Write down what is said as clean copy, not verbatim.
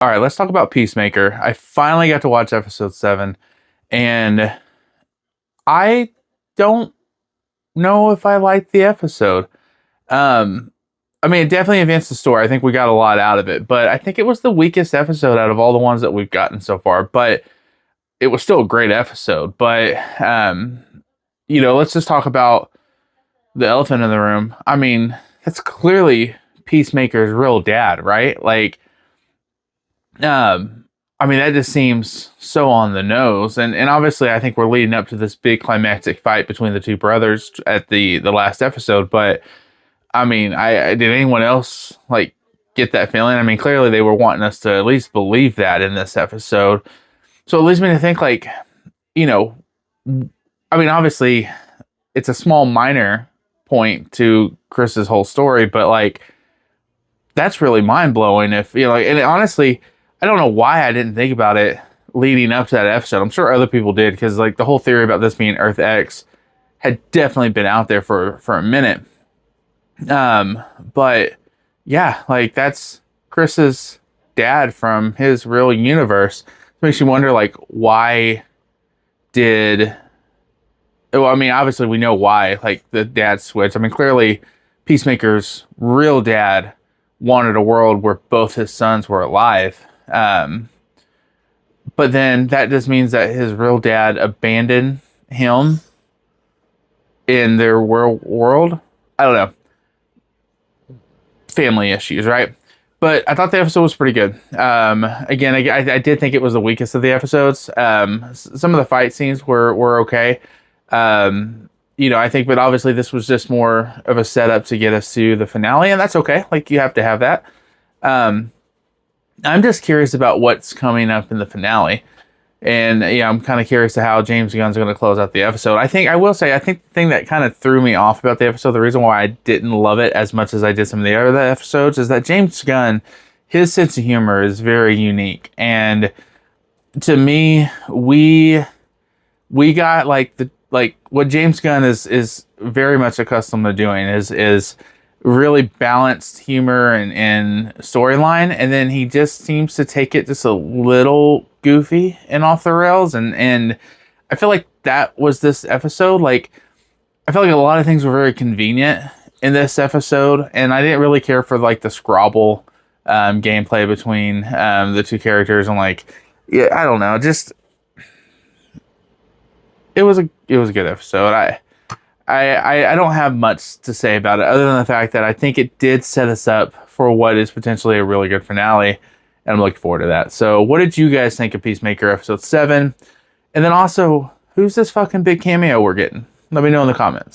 All right, let's talk about Peacemaker. I finally got to watch episode 7, and I don't know if I liked the episode. Um, I mean, it definitely advanced the story. I think we got a lot out of it, but I think it was the weakest episode out of all the ones that we've gotten so far. But it was still a great episode. But let's just talk about the elephant in the room. I mean, it's clearly Peacemaker's real dad, right? Like, I mean, that just seems so on the nose. And obviously, I think we're leading up to this big climactic fight between the two brothers at the last episode. But I mean, I did anyone else like get that feeling? I mean, clearly they were wanting us to at least believe that in this episode. So it leads me to think like, you know, I mean, obviously it's a small minor point to Chris's whole story, but like that's really mind blowing. If like, and honestly, I don't know why I didn't think about it leading up to that episode. I'm sure other people did because like the whole theory about this being Earth X had definitely been out there for a minute. But yeah, like that's Chris's dad from his real universe. It makes you wonder like why did well, I mean, obviously we know why, like the dad switched. I mean, clearly Peacemaker's real dad wanted a world where both his sons were alive. But then that just means that his real dad abandoned him in their world. I don't know. Family issues, right? But I thought the episode was pretty good. Again, I did think it was the weakest of the episodes. Some of the fight scenes were okay. I think, but obviously this was just more of a setup to get us to the finale, and that's okay. Like, you have to have that. I'm just curious about what's coming up in the finale. And I'm kind of curious to how James Gunn's going to close out the episode. I think the thing that kind of threw me off about the episode, the reason why I didn't love it as much as I did some of the other episodes, is that James Gunn, his sense of humor is very unique. And to me, we got like what James Gunn is very much accustomed to doing is really balanced humor and storyline, and then he just seems to take it just a little goofy and off the rails, and I feel like that was this episode. Like, I feel like a lot of things were very convenient in this episode, and I didn't really care for like the Scrabble gameplay between the two characters, and like, yeah, I don't know, just it was a good episode. I don't have much to say about it other than the fact that I think it did set us up for what is potentially a really good finale, and I'm looking forward to that. So what did you guys think of Peacemaker episode 7? And then also, who's this fucking big cameo we're getting? Let me know in the comments.